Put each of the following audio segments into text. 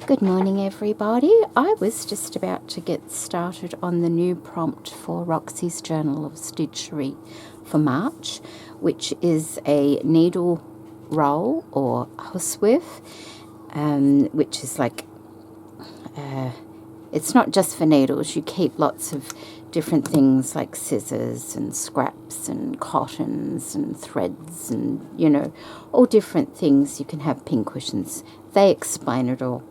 Good morning, everybody. I was just about to get started on the new prompt for Roxy's Journal of Stitchery for March, which is a needle roll or hussif, which is like, it's not just for needles. You keep lots of different things like scissors and scraps and cottons and threads and, you know, all different things. You can have pin cushions. They explain it all.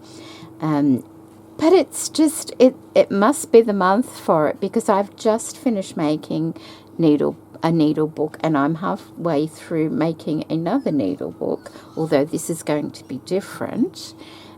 But it's just, it must be the month for it, because I've just finished making a needle book, and I'm halfway through making another needle book, although this is going to be different.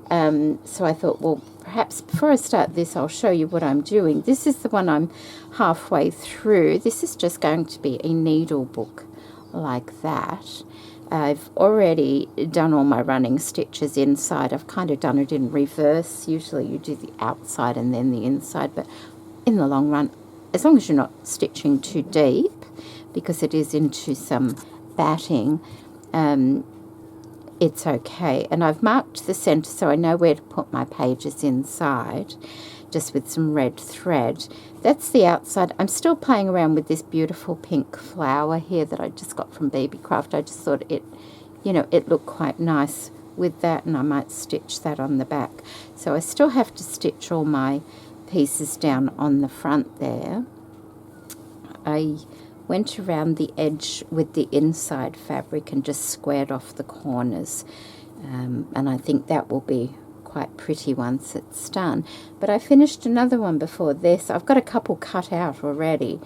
So I thought, well, perhaps before I start this, I'll show you what I'm doing. This is the one I'm halfway through. This is just going to be a needle book like that. I've already done all my running stitches inside. I've kind of done it in reverse. Usually you do the outside and then the inside, but in the long run, as long as you're not stitching too deep, because it is into some batting, it's okay. And I've marked the center so I know where to put my pages inside, just with some red thread. That's the outside. I'm still playing around with this beautiful pink flower here that I just got from Baby Craft. I just thought it, you know, it looked quite nice with that, and I might stitch that on the back. So I still have to stitch all my pieces down on the front there. I went around the edge with the inside fabric and just squared off the corners, and I think that will be quite pretty once it's done. But I finished another one before this. I've got a couple cut out already,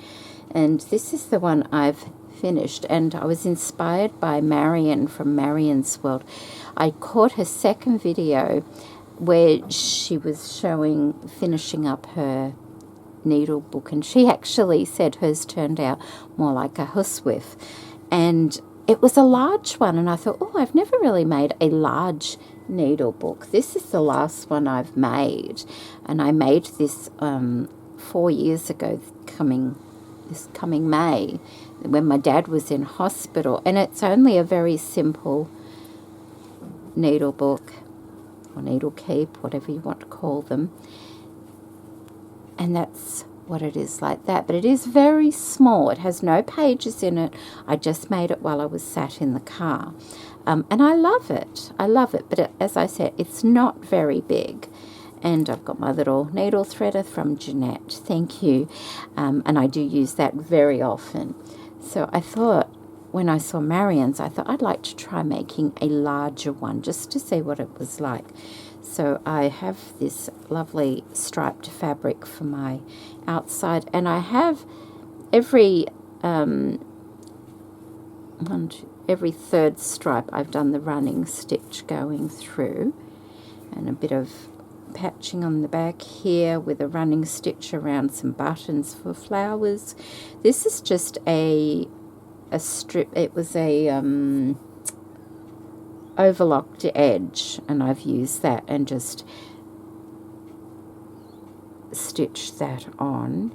and this is the one I've finished, and I was inspired by Marion from Marion's World. I caught her second video where she was finishing up her needle book, and she actually said hers turned out more like a hussif, and it was a large one, and I thought, oh, I've never really made a large needle book. This is the last one I've made, and I made this 4 years ago, this coming May, when my dad was in hospital, and it's only a very simple needle book or needle keep, whatever you want to call them, and that's what it is like that. But it is very small. It has no pages in it. I just made it while I was sat in the car. And I love it. I love it. But as I said, it's not very big. And I've got my little needle threader from Jeanette. Thank you. And I do use that very often. So I thought, when I saw Marion's, I thought I'd like to try making a larger one just to see what it was like. So I have this lovely striped fabric for my outside, and I have every third stripe I've done the running stitch going through, and a bit of patching on the back here with a running stitch around some buttons for flowers. This is just a strip. It was a overlocked edge, and I've used that and just stitched that on.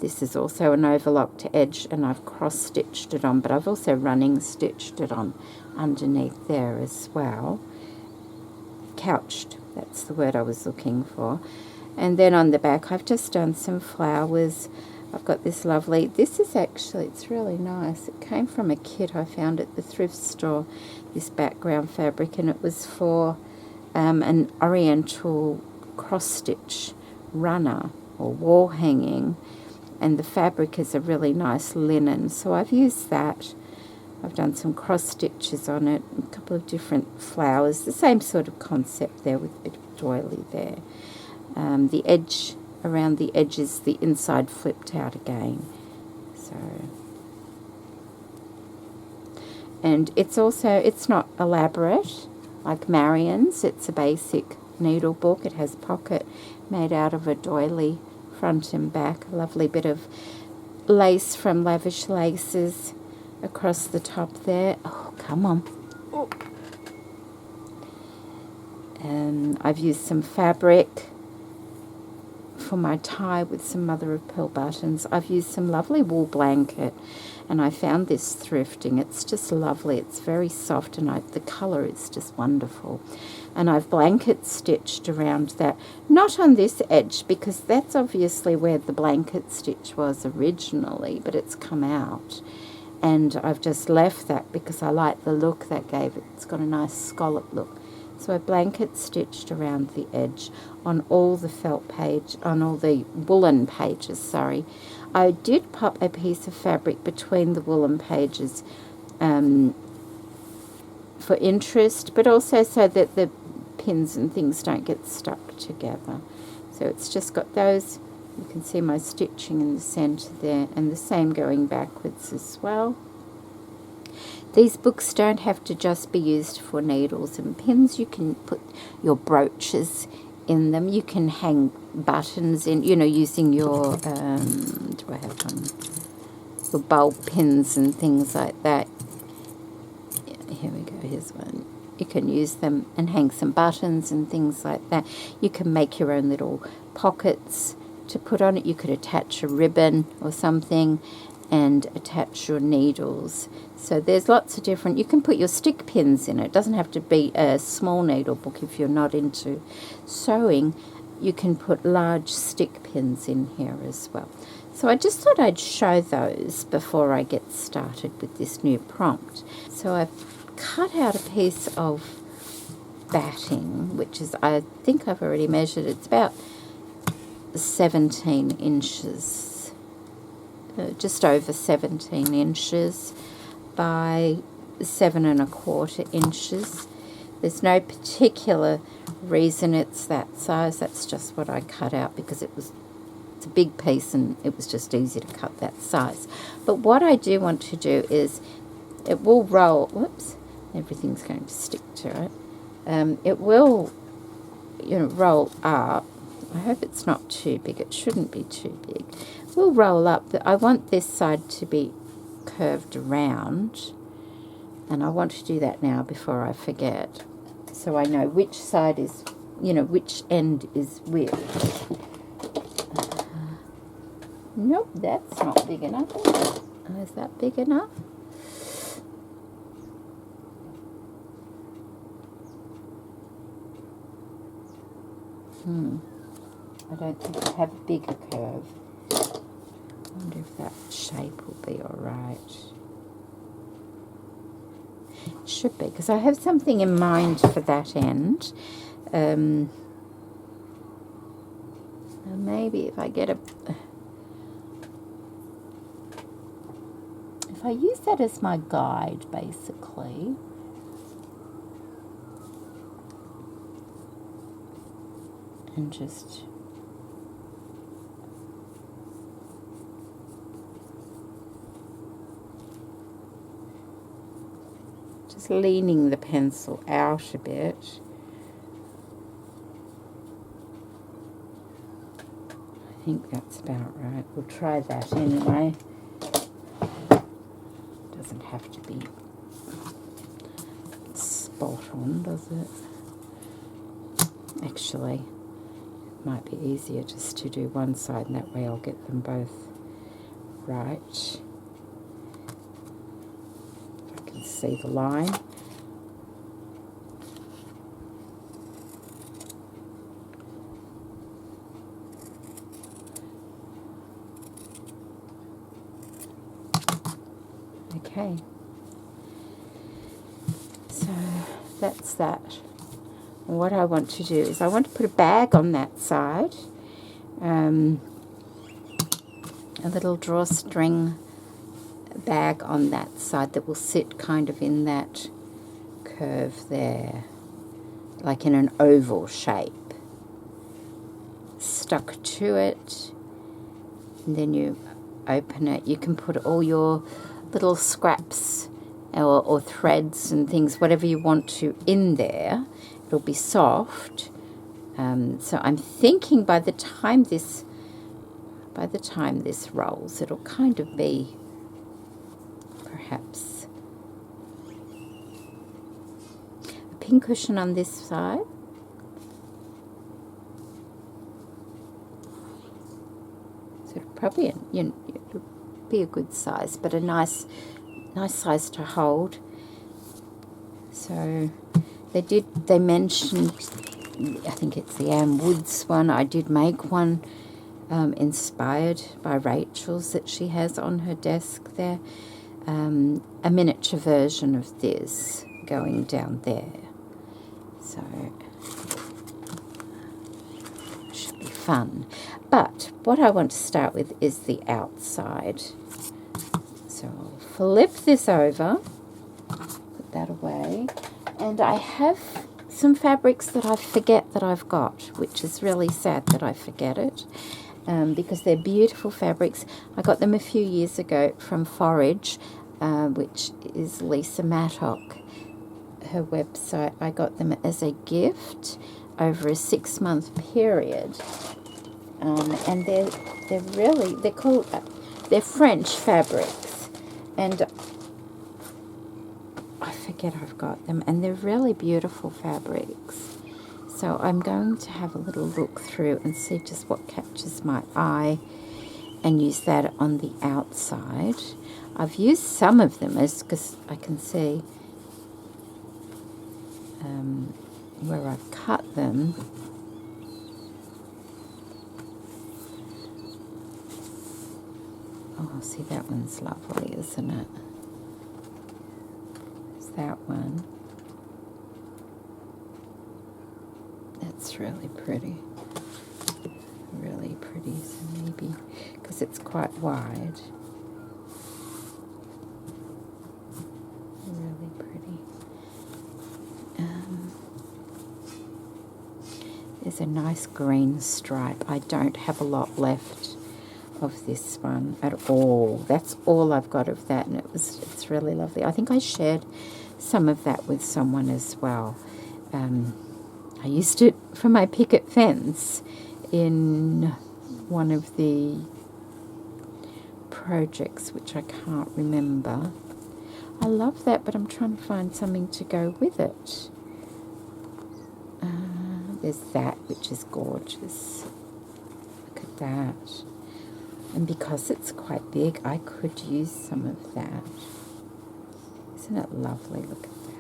This is also an overlocked edge, and I've cross-stitched it on, but I've also running stitched it on underneath there as well. Couched, that's the word I was looking for. And then on the back I've just done some flowers. I've got this lovely, this is actually, it's really nice. It came from a kit I found at the thrift store, this background fabric, and it was for an oriental cross-stitch runner or wall hanging, and the fabric is a really nice linen, so I've used that. I've done some cross stitches on it, a couple of different flowers, the same sort of concept there with a bit of doily there. The edge, around the edges, the inside flipped out again. So, and it's also, it's not elaborate like Marion's. It's a basic needle book. It has pocket made out of a doily front and back. A lovely bit of lace from Lavish Laces across the top there. Oh, come on. Oh. I've used some fabric for my tie with some mother of pearl buttons. I've used some lovely wool blanket, and I found this thrifting. It's just lovely. It's very soft, and the colour is just wonderful. And I've blanket stitched around that, not on this edge because that's obviously where the blanket stitch was originally, but it's come out. And I've just left that because I like the look that gave it. It's got a nice scallop look. So I blanket stitched around the edge on all the felt page, on all the woolen pages, sorry. I did pop a piece of fabric between the woolen pages for interest, but also so that the pins and things don't get stuck together. So it's just got those. You can see my stitching in the centre there, and the same going backwards as well. These books don't have to just be used for needles and pins. You can put your brooches in them. You can hang buttons in, you know, using your, do I have one? Your bulb pins and things like that. Yeah, here we go, here's one. You can use them and hang some buttons and things like that. You can make your own little pockets to put on it. You could attach a ribbon or something and attach your needles. So there's lots of different, you can put your stick pins in it. It doesn't have to be a small needle book if you're not into sewing. You can put large stick pins in here as well. So I just thought I'd show those before I get started with this new prompt. So I've cut out a piece of batting, which is, I think I've already measured, it's about 17 inches, just over 17 inches by 7 1/4 inches. There's no particular reason it's that size. That's just what I cut out because it's a big piece and it was just easy to cut that size. But what I do want to do is it will roll, whoops, everything's going to stick to it. It will, you know, roll up. I hope it's not too big. It shouldn't be too big. We'll roll up. I want this side to be curved around, and I want to do that now before I forget, so I know which side is, you know, which end is with. Nope, that's not big enough. Is that big enough? I don't think I have a bigger curve. I wonder if that shape will be alright. It should be, because I have something in mind for that end. Maybe if I get if I use that as my guide, basically. And just leaning the pencil out a bit. I think that's about right. We'll try that anyway. Doesn't have to be spot on, does it? Actually, it might be easier just to do one side, and that way I'll get them both right. See the line. Okay, so that's that. And what I want to do is I want to put a bag on that side, a little drawstring bag on that side that will sit kind of in that curve there, like in an oval shape, stuck to it, and then you open it. You can put all your little scraps or threads and things, whatever you want to, in there. It'll be soft. So I'm thinking by the time this rolls, it'll kind of be perhaps a pincushion on this side, probably, it'll be a good size, but a nice size to hold. So they mentioned, I think it's the Anne Woods one. I did make one inspired by Rachel's that she has on her desk there. A miniature version of this going down there. So should be fun. But what I want to start with is the outside. So I'll flip this over, put that away, and I have some fabrics that I forget that I've got, which is really sad that I forget it, because they're beautiful fabrics. I got them a few years ago from Forage, which is Lisa Mattock, her website. I got them as a gift over a 6-month period, and they're French fabrics, and I forget I've got them, and they're really beautiful fabrics. So I'm going to have a little look through and see just what catches my eye and use that on the outside. I've used some of them because I can see where I've cut them. Oh, see, that one's lovely, isn't it? It's that one. That's really pretty. Really pretty, so maybe, because it's quite wide. Really pretty. There's a nice green stripe. I don't have a lot left of this one at all. That's all I've got of that, and it's really lovely. I think I shared some of that with someone as well. I used it for my picket fence in one of the projects, which I can't remember. I love that, but I'm trying to find something to go with it. There's that, which is gorgeous. Look at that. And because it's quite big, I could use some of that. Isn't it lovely? Look at that.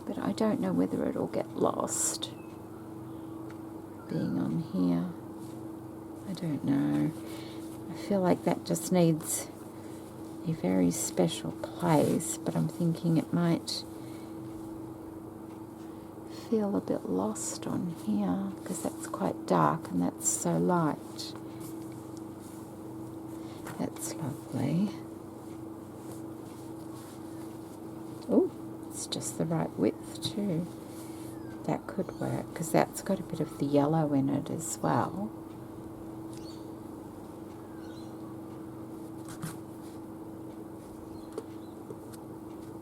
But I don't know whether it'll get lost being on here. I don't know. I feel like that just needs a very special place, but I'm thinking it might feel a bit lost on here because that's quite dark and that's so light. That's lovely. Oh, it's just the right width too. That could work because that's got a bit of the yellow in it as well.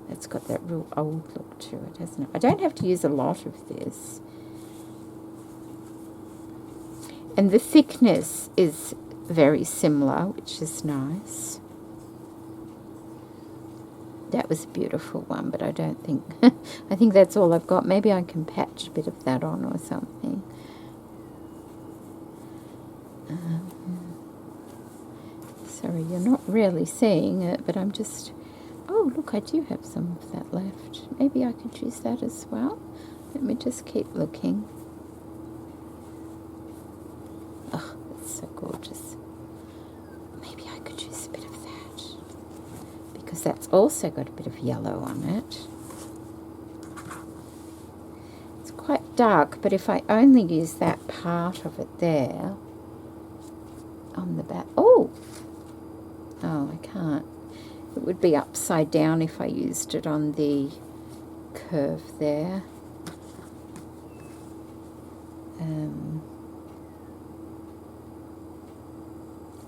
It's got that real old look to it, hasn't it? I don't have to use a lot of this. And the thickness is very similar, which is nice. That was a beautiful one, but I don't think... I think that's all I've got. Maybe I can patch a bit of that on or something. Sorry, you're not really seeing it, but I'm just... Oh, look, I do have some of that left. Maybe I could use that as well. Let me just keep looking. Oh, it's so gorgeous. Maybe I could use a bit of that, because that's also got a bit of yellow on it. It's quite dark, but if I only use that part of it there on the back... Oh, I can't. It would be upside down if I used it on the curve there.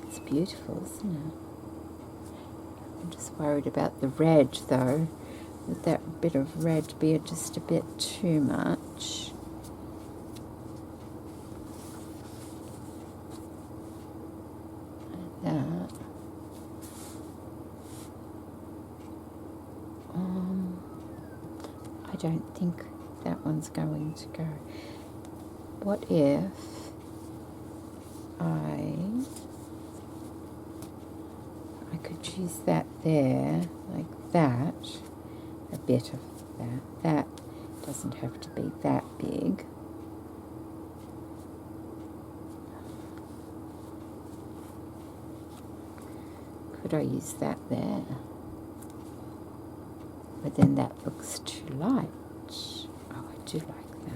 It's beautiful, isn't it? I'm just worried about the red, though. Would that bit of red be just a bit too much? Like that. I don't think that one's going to go. What if I could use that there, like that, a bit of that. That doesn't have to be that big. Could I use that there? But then that looks too light. Oh, I do like that.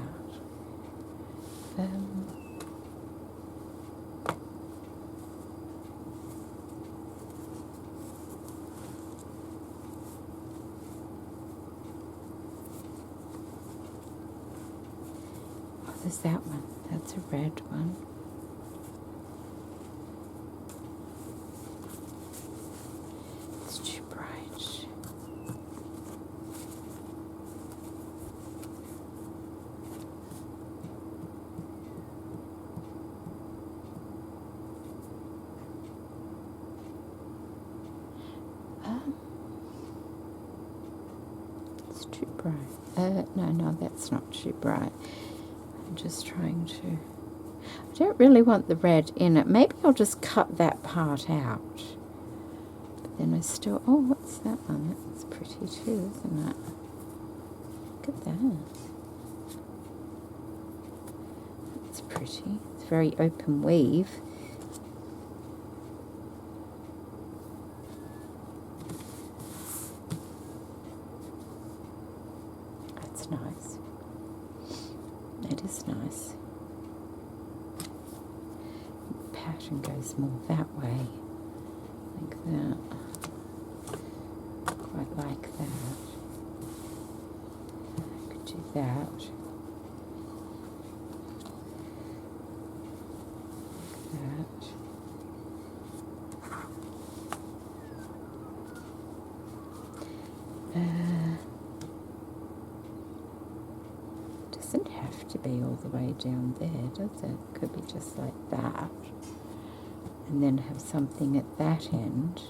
Oh, there's that one. That's a red one. It's too bright. It's too bright. No, that's not too bright. I'm just trying to... I don't really want the red in it. Maybe I'll just cut that part out. But then I still... Oh, what's that one? That's pretty too, isn't it? Look at that. That's pretty. It's very open weave. That's nice. That is nice. The pattern goes more that way, like that. Quite like that. I could do that. Like that. Doesn't have to be all the way down there, does it? Could be just like that. And then have something at that end.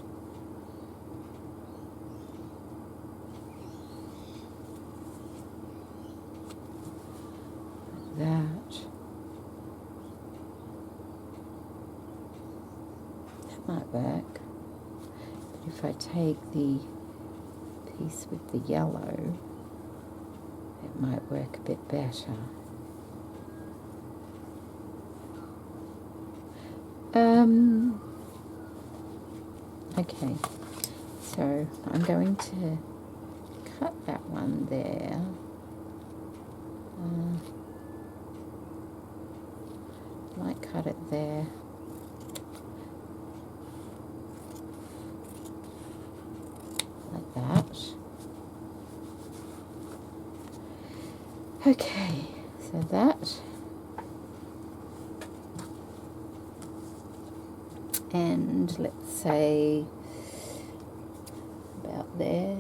Like that. That might work. But if I take the piece with the yellow, it might work a bit better. Okay, so I'm going to cut that one there. Might cut it there. Like that. Okay, so that, and let's say about there.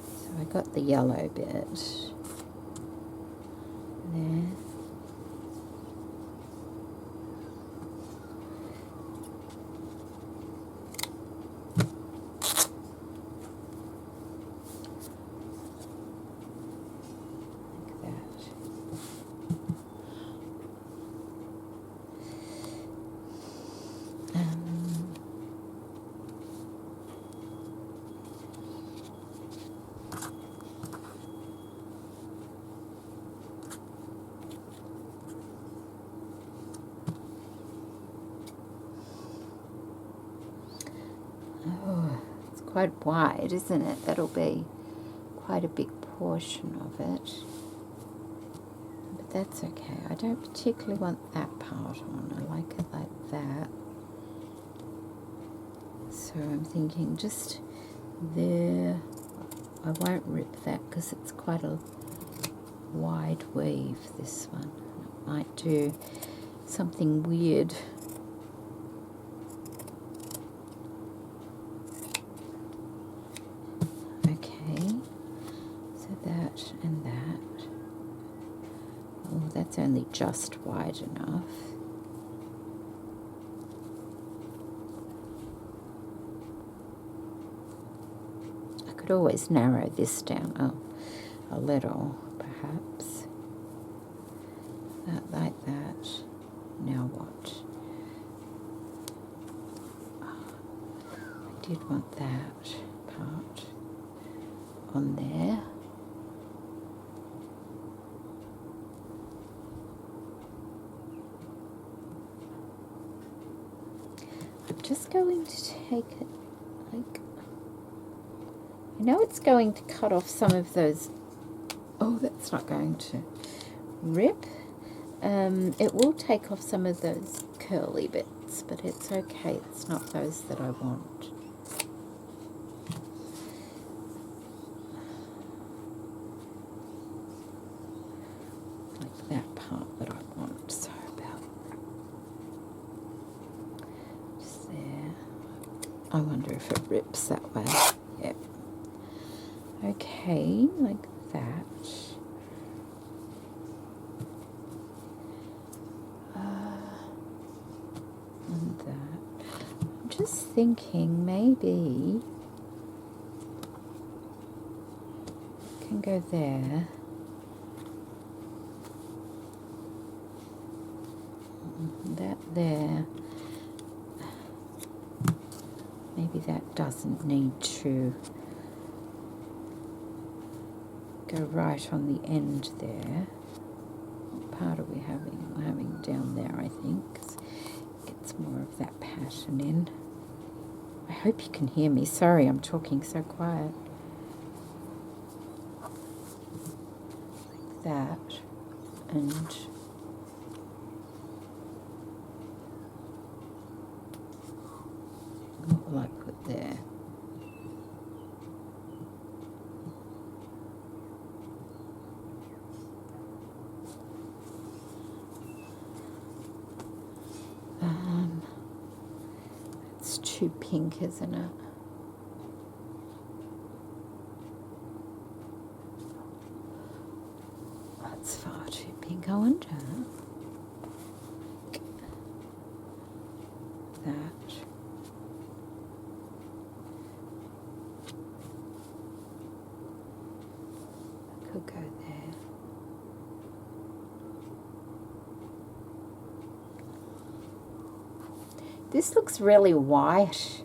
So I got the yellow bit there. Oh, it's quite wide, isn't it? That'll be quite a big portion of it. But that's okay. I don't particularly want that part on. I like it like that. So I'm thinking just there. I won't rip that because it's quite a wide weave, this one. I might do something weird. And that. Oh, that's only just wide enough. could always narrow this down a little, perhaps. That, like that. Now what? I did want that part on there. I'm just going to take it like, I know it's going to cut off some of those. Oh, that's not going to rip. It will take off some of those curly bits, but it's okay. It's not those that I want. Like that part that I want. Sorry about just there. I wonder if it rips that way. Yep. Okay, like that. And that. I'm just thinking maybe I can go there. That there. Maybe that doesn't need to go right on the end there. What part are we having? We're having down there, I think. Gets more of that pattern in. I hope you can hear me. Sorry, I'm talking so quiet. Like that. And what will I put there? It's too pink, isn't it? That's far too pink. I wonder. That. I could go there. This looks really white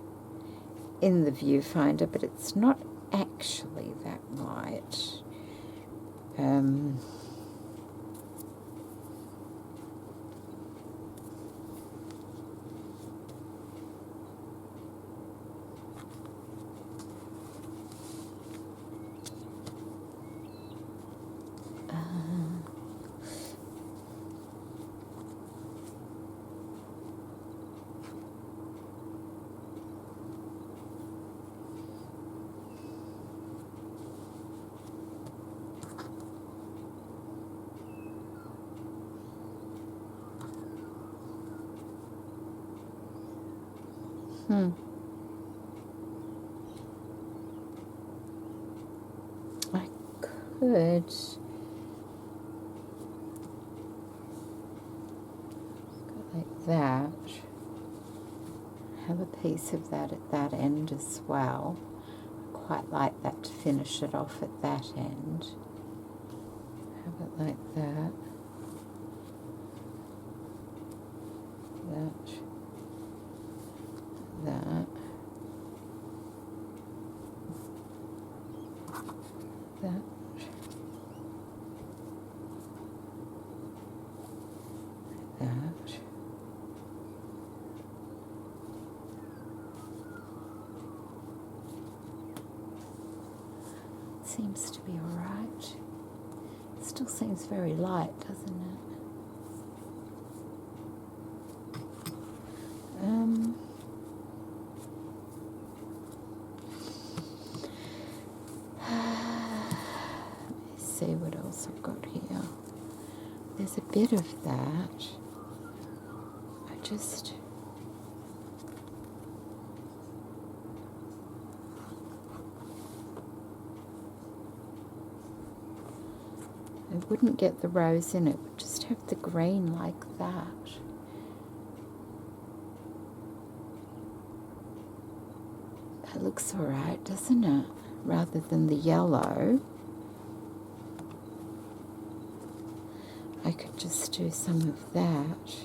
in the viewfinder, but it's not actually that white. I could go like that. Have a piece of that at that end as well. I quite like that to finish it off at that end. Have it like that. That. That. That. That. Seems to be all right. It still seems very light, doesn't it? Let me see what else I've got here. There's a bit of that. I wouldn't get the rose in it, would just have the green like that. That looks alright, doesn't it? rather than the yellow, I could just do some of that.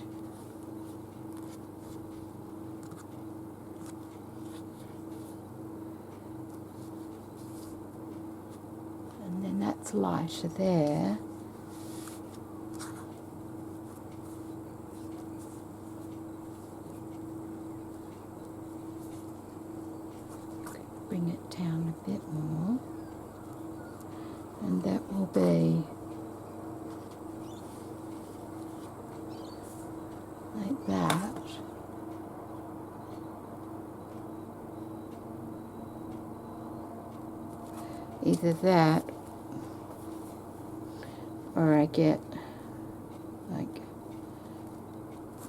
And then that's lighter there. Bring it down a bit more, and that will be like that. Either that, or I get like,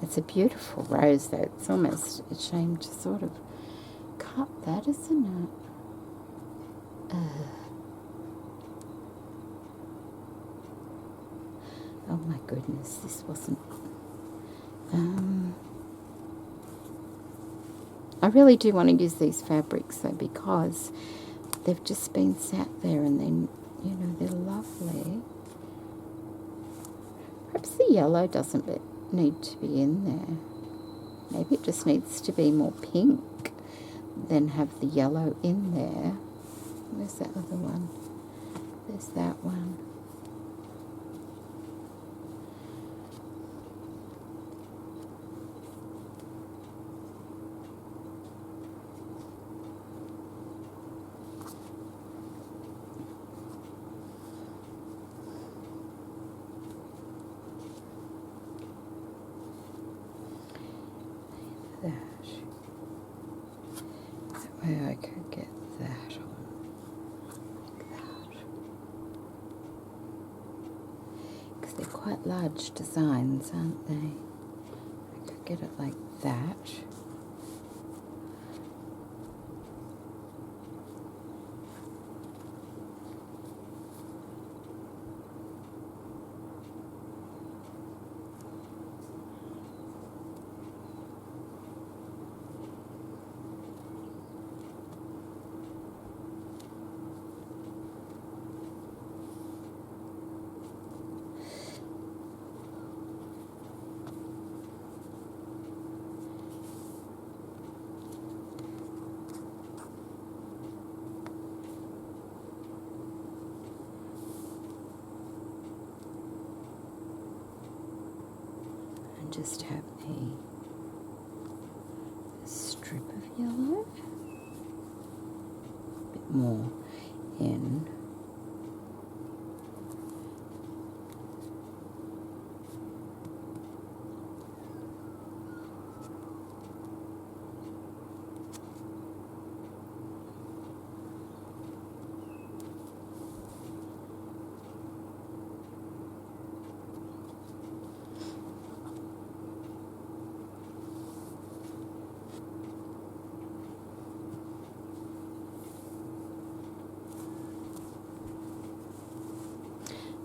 it's a beautiful rose though. It's almost a shame to sort of cut that, isn't it? Oh my goodness, this wasn't... I really do want to use these fabrics though, because they've just been sat there and then, you know, they're lovely. Perhaps the yellow doesn't need to be in there. Maybe it just needs to be more pink than have the yellow in there. Where's that other one? There's that one. That way I could get that on, like that. Because they're quite large designs, aren't they? I could get it like that. Just have a strip of yellow, a bit more in.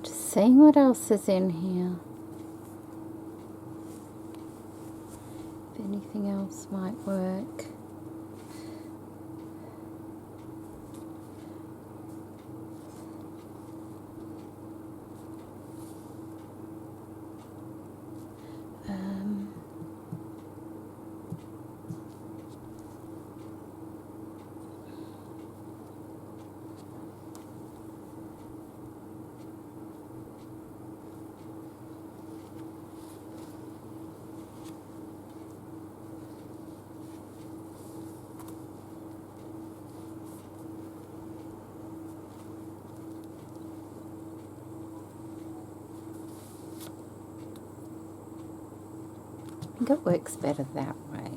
Seeing what else is in here. If anything else might work. I think it works better that way.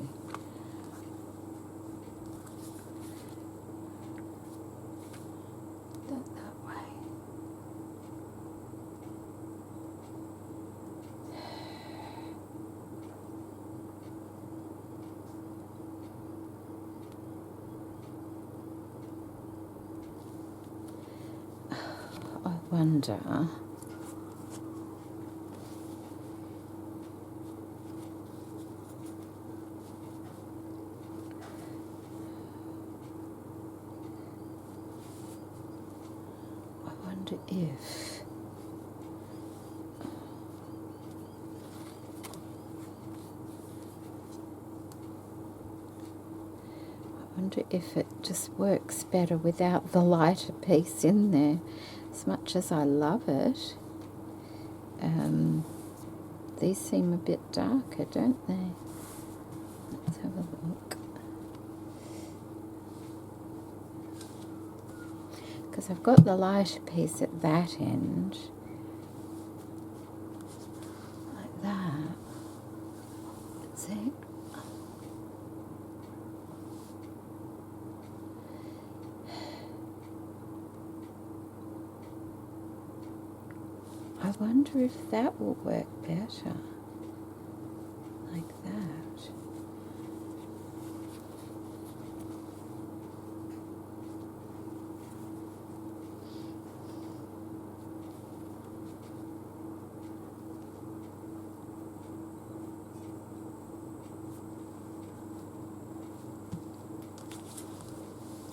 That way. I wonder... wonder if it just works better without the lighter piece in there, as much as I love it. These seem a bit darker, don't they? Let's have a look. Because I've got the lighter piece at that end, like that. See? I wonder if that will work better, like that.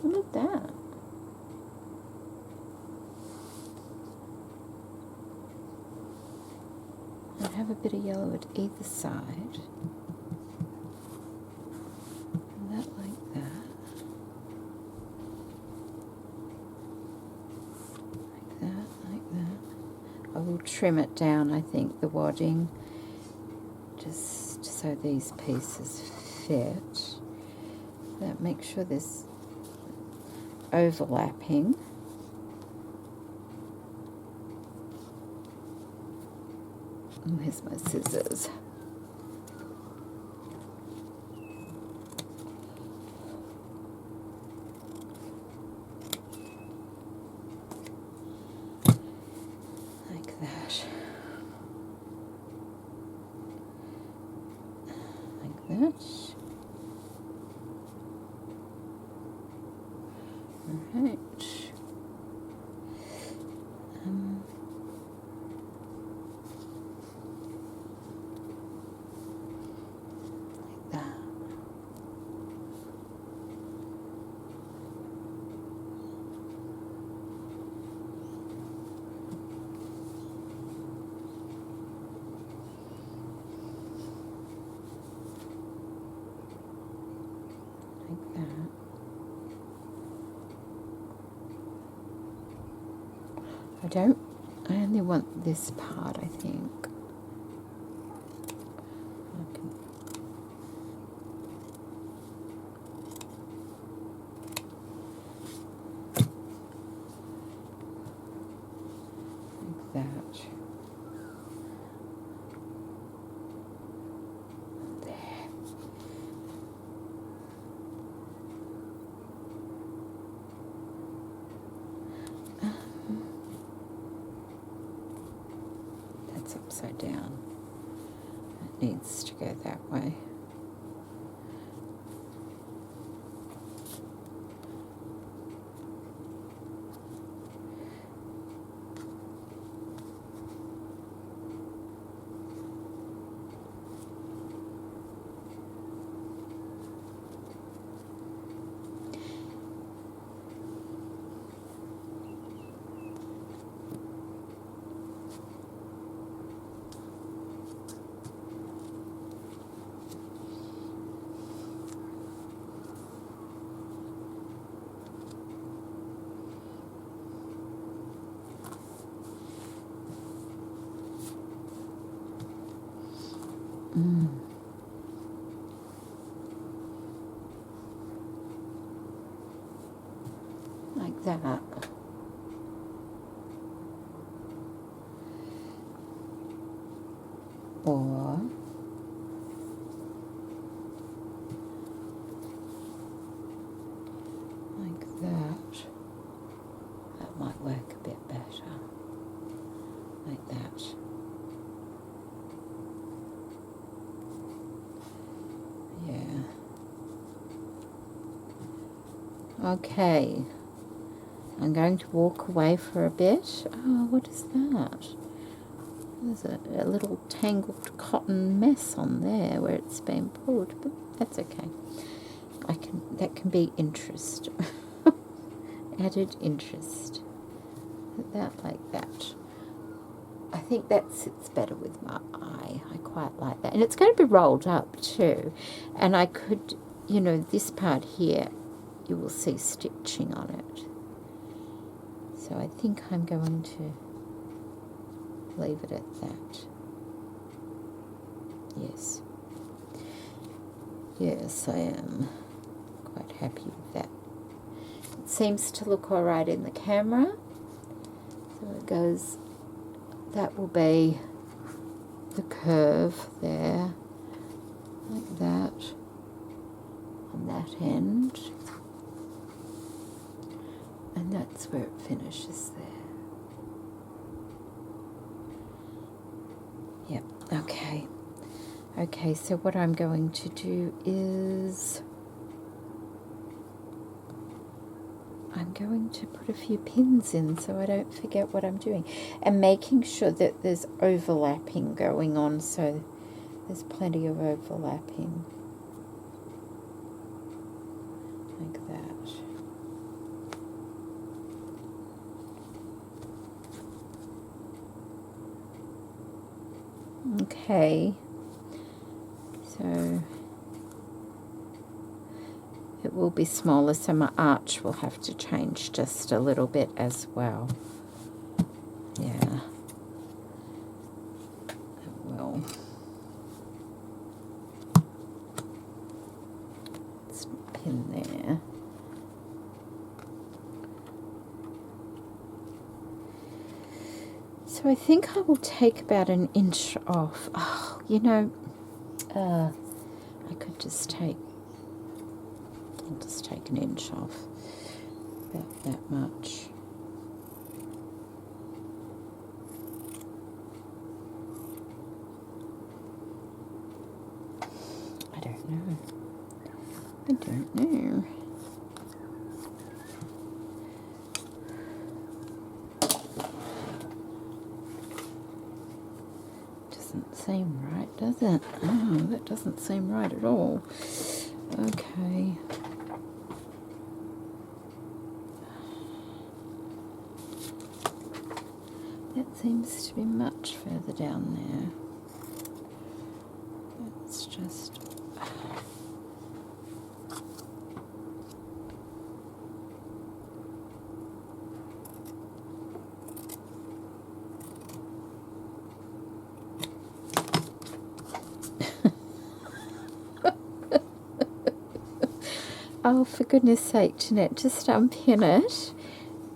Look at that. I have a bit of yellow at either side. And that like that. Like that, like that. I will trim it down, I think, the wadding, just so these pieces fit. That makes sure there's overlapping. Where's my scissors? Like that. Like that. All right. I only want this part, I think. Like that. There. That's upside down. It needs to go that way. Like that. Or like that. That might work a bit better. Like that. Yeah. Okay. I'm going to walk away for a bit. Oh, what is that? There's a little tangled cotton mess on there where it's been pulled, but that's okay. That can be interest. Added interest. Put that like that. I think that sits better with my eye. I quite like that. And it's going to be rolled up too. And I could, you know, this part here, you will see stitching on it. So I think I'm going to leave it at that. Yes. Yes, I am quite happy with that. It seems to look all right in the camera. So it goes, that will be the curve there, like that, on that end. And that's where it finishes there. Yep, okay. Okay, so what I'm going to do is I'm going to put a few pins in so I don't forget what I'm doing, and making sure that there's overlapping going on, so there's plenty of overlapping like that. Okay, so it will be smaller, so my arch will have to change just a little bit as well. Yeah, it will. Let's pin there. So I think I will take about an inch off. Oh, you know, I could just take, I'll just take an inch off, about that much. I don't know. I don't know. Doesn't seem right, does it? Oh, that doesn't seem right at all. Okay. That seems to be much further down there. It's just... Oh, for goodness sake, Jeanette, just unpin it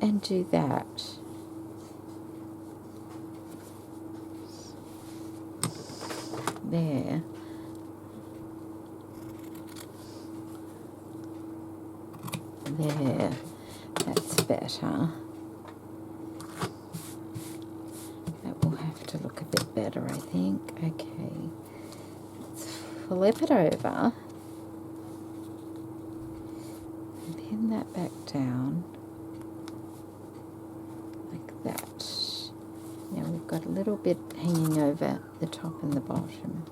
and do that. There. There. That's better. That will have to look a bit better, I think. Okay. Let's flip it over. Pin that back down like that. Now we've got a little bit hanging over the top and the bottom.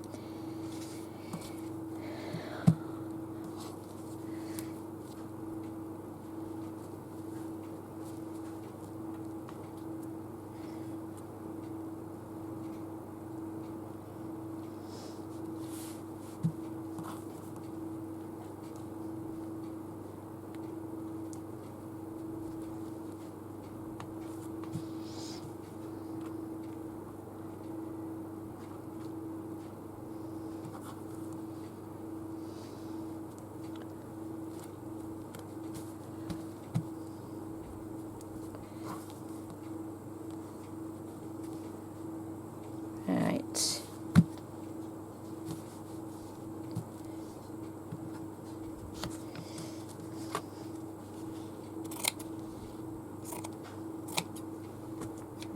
Right.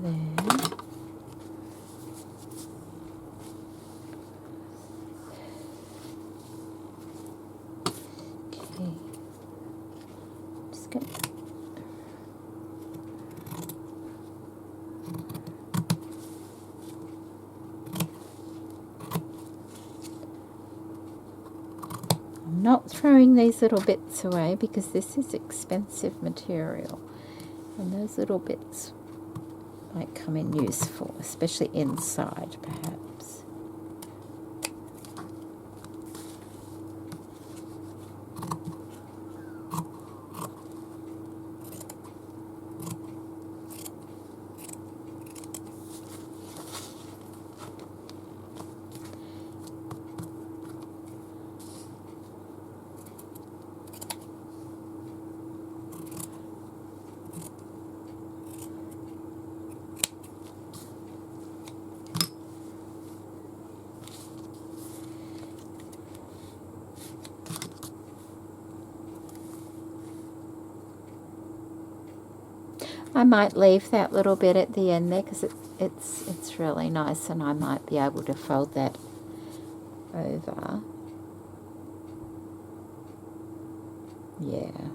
There. Okay. Just go. I'm not throwing these little bits away because this is expensive material, and those little bits might come in useful, especially inside perhaps. I might leave that little bit at the end there because it's really nice, and I might be able to fold that over. Yeah.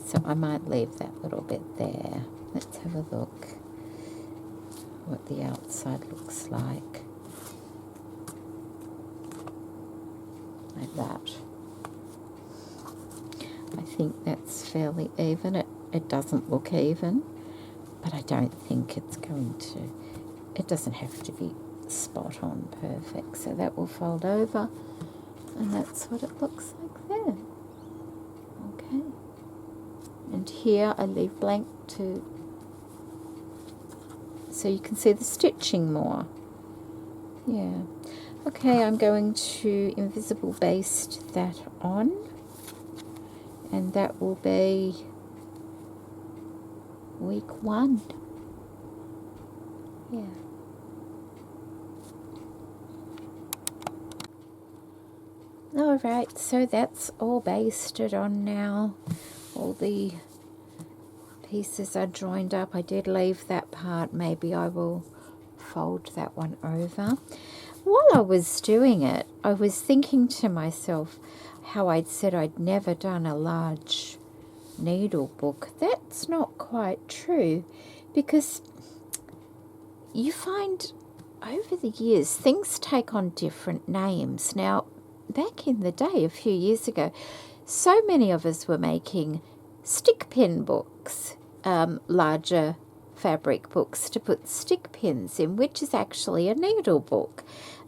So I might leave that little bit there. Let's have a look what the outside looks like. Like that. I think that's fairly even. It doesn't look even, but I don't think it's going to. It doesn't have to be spot on perfect. So that will fold over, and that's what it looks like there. Okay. And here I leave blank so you can see the stitching more. Yeah. Okay, I'm going to invisible baste that on, and that will be week 1. Yeah. All right, so that's all basted on now. All the pieces are joined up. I did leave that part. Maybe I will fold that one over. While I was doing it, I was thinking to myself how I'd said I'd never done a large needle book. That's not quite true, because you find over the years things take on different names. Now, back in the day, a few years ago, so many of us were making stick pin books, larger fabric books to put stick pins in, which is actually a needle book.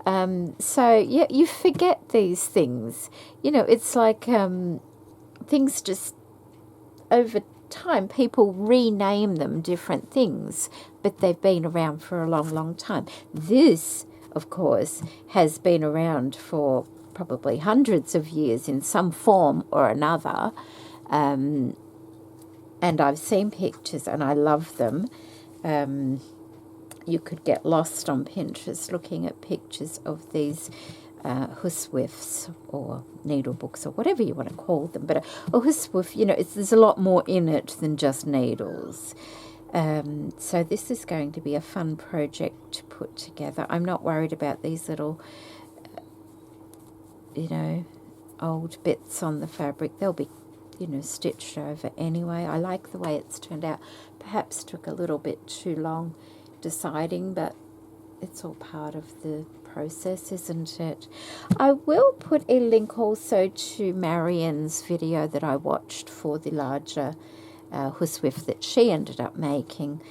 So yeah, you forget these things. You know, it's like things just over time, people rename them different things, but they've been around for a long, long time. This, of course, has been around for probably hundreds of years in some form or another. And I've seen pictures and I love them. You could get lost on Pinterest looking at pictures of these hussifs or needle books or whatever you want to call them. But a hussif, you know, there's a lot more in it than just needles. So this is going to be a fun project to put together. I'm not worried about these little, you know, old bits on the fabric. They'll be, you know, stitched over anyway. I like the way it's turned out. Perhaps took a little bit too long deciding, but it's all part of the process, isn't it? I will put a link also to Marian's video that I watched for the larger hussif that she ended up making.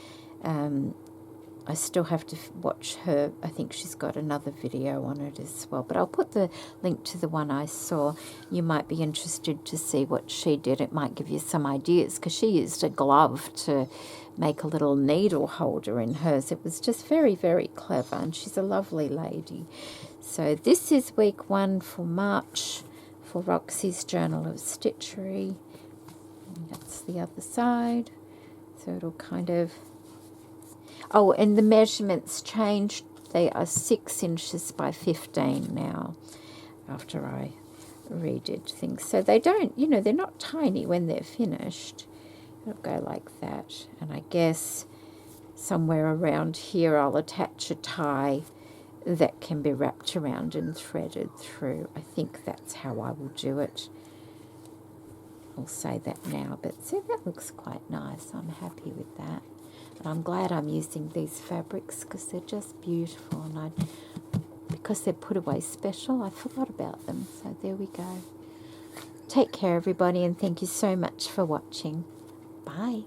I still have to watch her. I think she's got another video on it as well. But I'll put the link to the one I saw. You might be interested to see what she did. It might give you some ideas, because she used a glove to make a little needle holder in hers. It was just very, very clever, and she's a lovely lady. So this is week 1 for March for Roxy's Journal of Stitchery. And that's the other side. So it'll kind of... Oh, and the measurements changed. They are 6 inches by 15 now, after I redid things. So they don't, you know, they're not tiny when they're finished. It'll go like that. And I guess somewhere around here I'll attach a tie that can be wrapped around and threaded through. I think that's how I will do it. I'll say that now, but see, that looks quite nice. I'm happy with that. And I'm glad I'm using these fabrics because they're just beautiful, and because they're put away special, I forgot about them. So there we go. Take care, everybody, and thank you so much for watching. Bye.